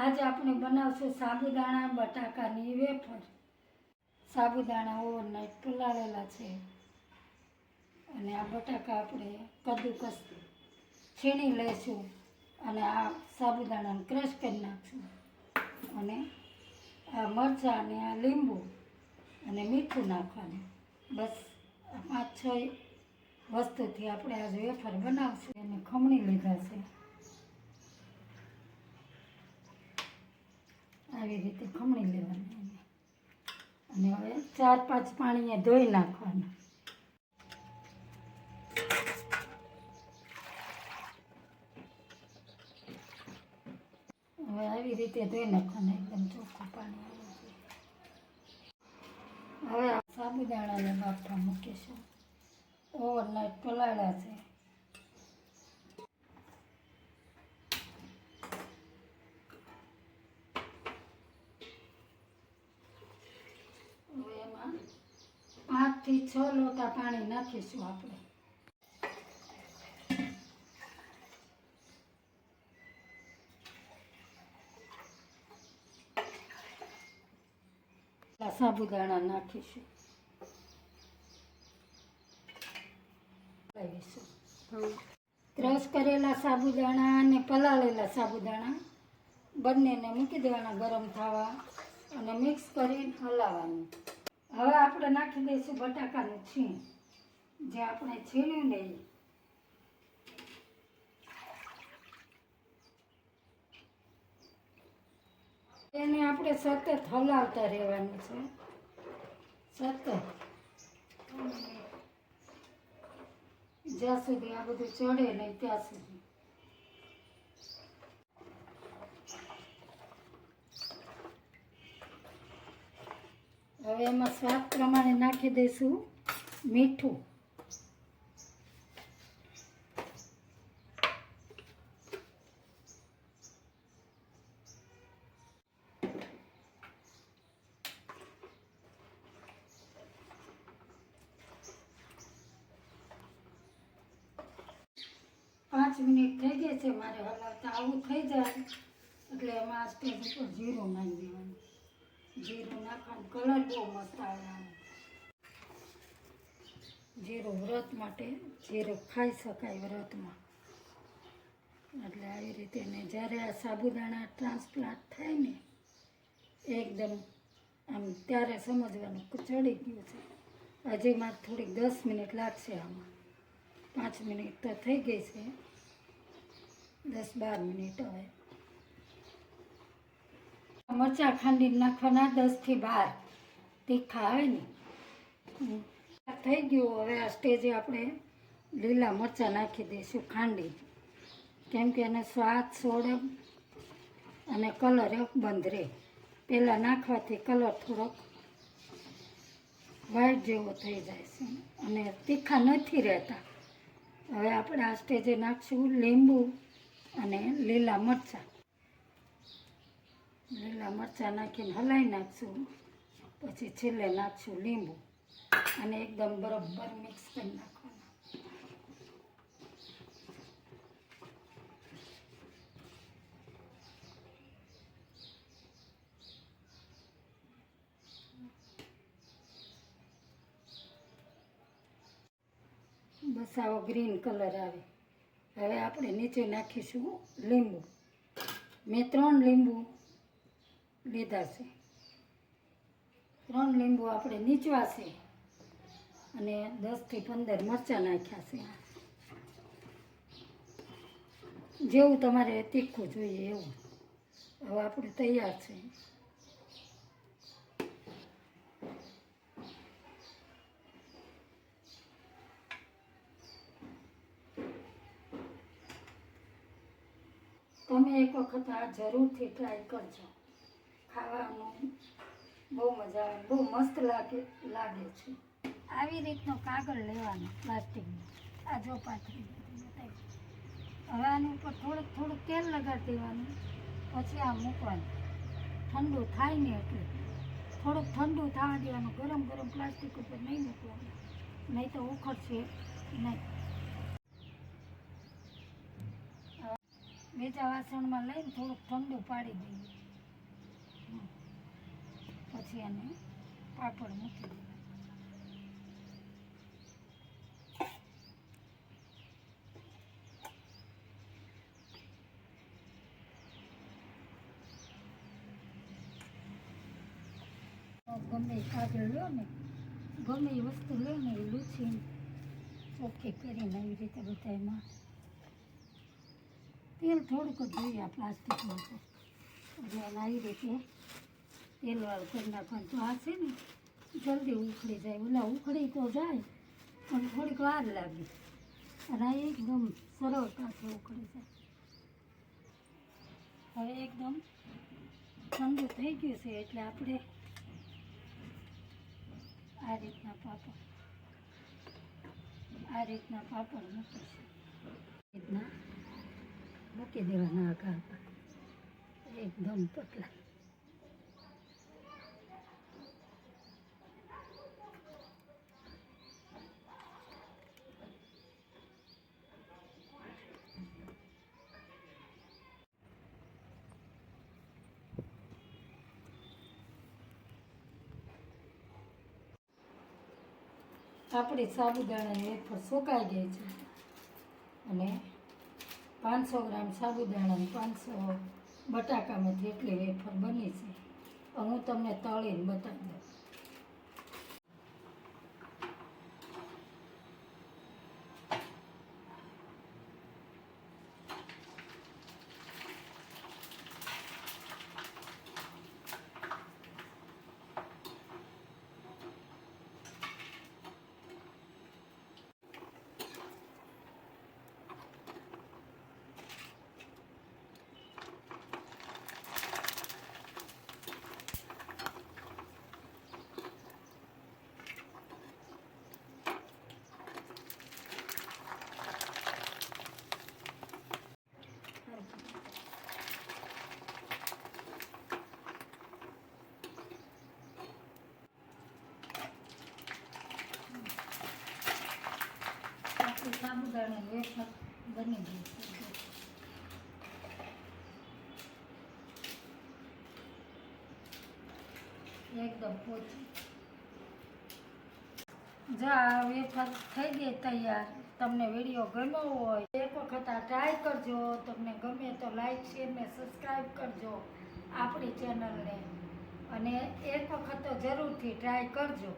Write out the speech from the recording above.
आज આપણે બનાવશું સાબુદાણા બટાકાની વેફર। સાબુદાણા ઓવરનાઇટ પલાળેલા છે અને આ બટાકા આપણે કદ્દુકસ છીણી લઈશું અને આ સાબુદાણાને ક્રશ કરી નાખશું અને આ મરચાં અને આ લીંબુ અને મીઠું નાખવાનું। બસ આ 5-6 વસ્તુથી આપણે આજે વેફર બનાવશું। એને ખમણી લીધા છે, આવી રીતે ખમણી લેવાની અને હવે 4-5 પાણીએ ધોઈ નાખવાના। હવે આવી રીતે ધોઈ નાખવાના, એકદમ ચોખ્ખું પાણી આવે છે। હવે આ સાબુદાણાને બાફવા મૂકીશું, ઓવરનાઇટ પલાળ્યા છે। હવે એમાં 5 થી 6 લોટા પાણી નાખીશું આપણે। સાબુદાણા નાખીશું, ક્રશ કરેલા સાબુદાણા અને પલાળેલા સાબુદાણા બંનેને મૂકી દેવાના ગરમ થવા અને મિક્સ કરીને હલાવવાનું। હવે આપણે નાખી દઈશું બટાકાનું છીણ, જે આપણે છીણ્યું ને એને આપણે સતત હલાવતા રહેવાનું છે, સતત, જ્યાં સુધી આ બધું ચડે નહીં ત્યાં સુધી। હવે એમાં સ્વાદ પ્રમાણે નાખી દઈશું મીઠું, પાંચ મિનિટ થઈ ગઈ છે મારે હલાવતા। આવું થઈ જાય એટલે એમાં આ સ્ટેજ ઉપર જીરું નાખી દેવાનું, જીરું નાખવાનું કલર બહુ મસ્ત આવે આનો। જીરું વ્રત માટે, જીરું ખાઈ શકાય વ્રતમાં, એટલે આવી રીતે ને જ્યારે આ સાબુદાણા ટ્રાન્સપ્લાન્ટ થાય ને એકદમ આમ ત્યારે સમજવાનું કે ચડી ગયું છે। હજી મારે થોડીક 10 મિનિટ લાગશે, આમાં 5 મિનિટ તો થઈ ગઈ છે, 10-12 મિનિટ। હવે મરચાં ખાંડીને નાખવાના 10 થી 12 તીખા આવે ને, થઈ ગયું। હવે આ સ્ટેજે આપણે લીલા મરચાં નાખી દઈશું ખાંડી, કેમ કે એને સ્વાદ સોડે અને કલર બંધ રહે। પહેલાં નાખવાથી કલર થોડોક વ્હાઈટ જેવો થઈ જાય છે અને તીખા નથી રહેતા। હવે આપણે આ સ્ટેજે નાખશું લીંબુ અને લીલા મરચાં, નાખીને હલાવી નાખશું, પછી છેલ્લે નાખશું લીંબુ અને એકદમ બરાબર મિક્સ કરી નાખવાના। બસ આવો ગ્રીન કલર આવે। હવે આપણે નીચે નાખીશું લીંબુ, મેં 3 લીંબુ લીધા છે, 3 લીંબુ આપણે નીચવા છે અને 10 થી 15 મરચાં નાખ્યા છે। જેવું તમારે તીખું જોઈએ એવું। હવે આપણે તૈયાર છે। તમે એક વખત આ જરૂરથી ટ્રાય કરજો, ખાવાનું બહુ મજા આવે, બહુ મસ્ત લાગે છે। આવી રીતનો કાગળ લેવાનો પ્લાસ્ટિકનો, આ જો પાથરી બતાવી, હવે આની ઉપર થોડુંક તેલ લગાડી દેવાનું, પછી આ મૂકવાનું, ઠંડુ થાય ને એટલે થોડુંક ઠંડુ થવા દેવાનું, ગરમ પ્લાસ્ટિક ઉપર નહીં મૂકવાનું, નહીં તો ઉખડશે નહીં। વેચા વાસણમાં લઈને થોડુંક ઠંડુ પાડી દઈએ. પછી એને પાપડ મૂકી દઈએ. ગમે એ કાગળ લો ને, ગમે એ વસ્તુ લો ને એ લૂછીને ચોખ્ખી કરીને એવી રીતે બધા એમાં તેલ થોડુંક જ જોઈએ આ પ્લાસ્ટિકમાં તો. એટલે એને આવી રીતે તેલવાળું કરી નાખવાનું. તો આ છે ને જલ્દી ઉખડી જાય. ઓલા ઉખડી તો જાય પણ થોડીક વાર લાગે, અને આ એકદમ સરળતાથી ઉખડી જાય. હવે એકદમ ઠંડુ થઈ ગયું છે એટલે આપણે આ રીતના પાપડ મૂકીશું. રીતના મૂકી દેવાના આકાર પર એકદમ પતલા. આપણી સાબુદાણાની વેફર સુકાઈ ગઈ છે અને 500 ગ્રામ સાબુદાણા 500 બટાકામાંથી એટલી વેફર બની છે. હું તમને તળીને બતાવી દઉં. સાબુદાણાની વેફર બની ગઈ છે. એકદમ પોચી. જો આ વેફર થઈ ગઈ તૈયાર. તમને વિડીયો ગમ્યો હોય એક વખત આ ટ્રાય કરજો. તમને ગમે તો લાઈક શેર ને સબસ્ક્રાઈબ કરજો આપણી ચેનલને, અને એક વખત તો જરૂરથી ટ્રાય કરજો.